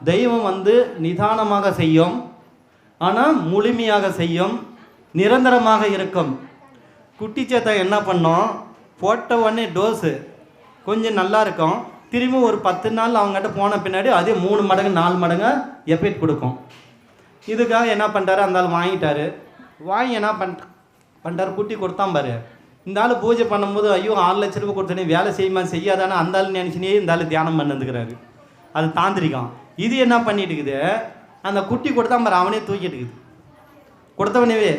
தெய்வம் வந்து நிதானமாக செய்யும், ஆனால் முழுமையாக செய்யும், நிரந்தரமாக இருக்கும். குட்டி சேத்தை என்ன பண்ணோம், போட்ட உடனே டோஸு கொஞ்சம் நல்லா இருக்கும், திரும்பி ஒரு 10 நாள் அவங்ககிட்ட போன பின்னாடி அதே 3 மடங்கு 4 மடங்கு எஃபெக்ட் கொடுக்கும். இதுக்காக என்ன பண்ணிட்டாரு, அந்த ஆள் வாங்கிட்டாரு. வாங்கி என்ன பண்ணிட்டார், குட்டி கொடுத்தான் பாரு. இந்த ஆள் பூஜை பண்ணும்போது ஐயோ 6 லட்ச ரூபாய் கொடுத்தனே வேலை செய்யுமா செய்யாதானே அந்த ஆள் நினச்சினே இந்த ஆள் தியானம் பண்ணிருக்கிறாரு. அது தாந்திரிகம். இது என்ன பண்ணிட்டு இருக்குது, அந்த குட்டி கொடுத்தான் பாரு, அவனே தூக்கிட்டு இருக்குது. கொடுத்தவனவே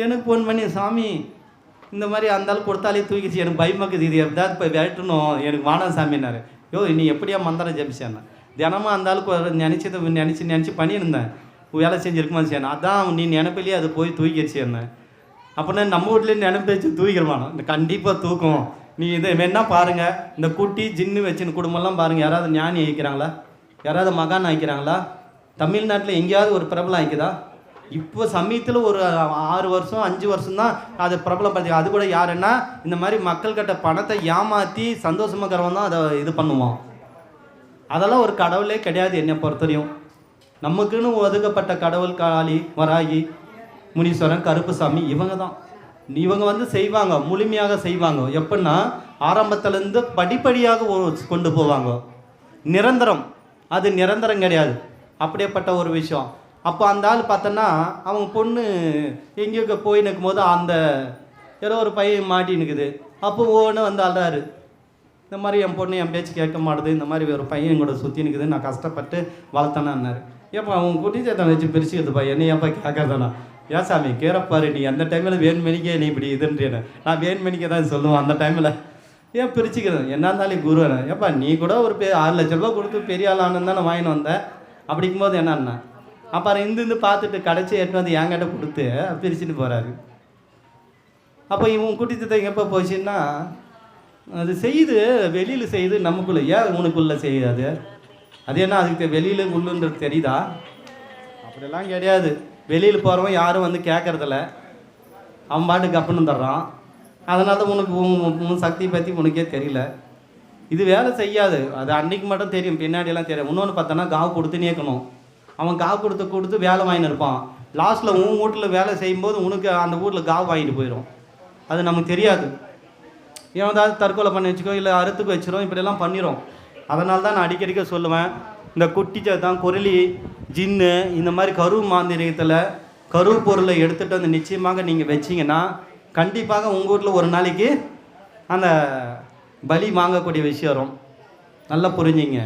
எனக்கு ஃபோன் பண்ணி, சாமி இந்த மாதிரி அந்த ஆள் கொடுத்தாலே தூக்கிடுச்சு, எனக்கு பயமாக்குது, இது எதாவது இப்போ விரட்டணும், எனக்கு வானம் சாமின்னாரு. யோ நீ எப்படியா மந்திரம் ஜபிச்சேன்னா, தினமும் அந்த ஆளுக்கு நினச்சி பண்ணியிருந்தேன், வேலை செஞ்சுருக்குமா செய்யணும், அதான் நீ நினைப்பிலேயே அது போய் தூக்கிடுச்சு என்ன. அப்படின்னா நம்ம வீட்லேயே நினைப்பு வச்சு தூக்கிடுவானோ, இந்த கண்டிப்பாக தூக்கும். நீ இதை வேணா பாருங்கள், இந்த குட்டி ஜின்னு வச்சுன்னு குடும்பம்லாம் பாருங்கள், யாராவது ஞானி ஆகிக்கிறாங்களா, யாராவது மகான் ஆகிக்கிறாங்களா, தமிழ்நாட்டில் எங்கேயாவது ஒரு பிரபலம் ஆகிக்குதா? இப்போ சமயத்தில் ஒரு 6 வருஷம் 5 வருஷம் தான் அது பிரபலப்படுத்தி. அது கூட யாருன்னா இந்த மாதிரி மக்கள்கிட்ட பணத்தை ஏமாற்றி சந்தோஷமாக்கிறவன் தான் அதை இது பண்ணுவான். அதெல்லாம் ஒரு கடவுளே கிடையாது என்னை பொறுத்தவரையும். நமக்குன்னு ஒதுக்கப்பட்ட கடவுள் காளி, வராகி, முனீஸ்வரன், கருப்புசாமி, இவங்க தான். இவங்க வந்து செய்வாங்க, முழுமையாக செய்வாங்க. எப்படின்னா ஆரம்பத்துலேருந்து படிப்படியாக கொண்டு போவாங்க. நிரந்தரம், அது நிரந்தரம் கிடையாது. அப்படியேப்பட்ட ஒரு விஷயம். அப்போ அந்த ஆள் பார்த்தோன்னா அவங்க பொண்ணு எங்கேயோ போய் நிற்கும் போது அந்த ஏதோ ஒரு பையன் மாட்டி நிற்குது. அப்போ ஒவ்வொன்று வந்து அழுறாரு, இந்த மாதிரி என் பொண்ணு என் பேச்சு கேட்க மாட்டுது, இந்த மாதிரி ஒரு பையன் கூட சுற்றி நிற்குது, நான் கஷ்டப்பட்டு வளர்த்தேன்னாரு. ஏப்பா அவங்க குட்டி சேத்தனை வச்சு பிரிச்சுக்கிறதுப்பா, என்ன ஏப்பா கேட்கறதானா? ஏன் சாமி கேறப்பாரு, நீ அந்த டைமில் வேணுமெனிக்கே நீ இப்படி இதுன்றேன்னு, நான் வேணுமெனிக்கே தான் சொல்லுவேன். அந்த டைமில் ஏன் பிரிச்சுக்கிறேன், என்ன இருந்தாலும் குருவேன். ஏப்பா நீ கூட ஒரு 6 லட்ச ரூபா கொடுத்து பெரிய ஆளானு தானே வாங்கின்னு வந்தேன். அப்படிங்கும் போது என்னன்னா அப்புறம் இருந்து பார்த்துட்டு கடைச்சி எட்டு வந்து என்கிட்ட கொடுத்து பிரிச்சுட்டு போகிறாரு. அப்போ இவன் குட்டி சேத்தை எப்போ போச்சுன்னா, அது செய்யுது வெளியில் செய்யுது, நமக்குள்ளே ஏன் உனக்குள்ளே செய்யாது? அது என்ன அதுக்கு வெளியில் உள்ளுன்றது தெரியுதா? அப்படிலாம் கிடையாது. வெளியில் போகிறவன் யாரும் வந்து கேட்குறதில்ல, அவன் பாட்டுக்கு கப்புன்னு தர்றான். அதனால தான் உனக்கு உன் சக்தியை பற்றி உனக்கே தெரியல. இது வேலை செய்யாது, அது அன்றைக்கு மட்டும் தெரியும், பின்னாடியெல்லாம் தெரியும். இன்னொன்று பார்த்தோன்னா காவு கொடுத்து நேக்கணும். அவன் காவு கொடுத்து வேலை வாங்கின்னு இருப்பான். லாஸ்ட்டில் உன் வீட்டில் வேலை செய்யும்போது உனக்கு அந்த வீட்டில் காவு வாங்கிட்டு போயிடும். அது நமக்கு தெரியாது. ஏதாவது தற்கொலை பண்ணி வச்சுக்கோ, இல்லை அறுத்துக்கு வச்சிரும், இப்படியெல்லாம் பண்ணிடும். அதனால தான் நான் அடிக்கடிக்க சொல்லுவேன், இந்த குட்டி சேத்தான், கொருளி, ஜின்னு, இந்த மாதிரி கரு மாந்திரிகத்தில் கரு பொருளை எடுத்துகிட்டு வந்து நிச்சயமாக நீங்கள் வச்சிங்கன்னா கண்டிப்பாக உங்கள் வீட்டில் ஒரு நாளைக்கு அந்த பலி வாங்கக்கூடிய விஷயம் வரும். நல்லா புரிஞ்சுங்க.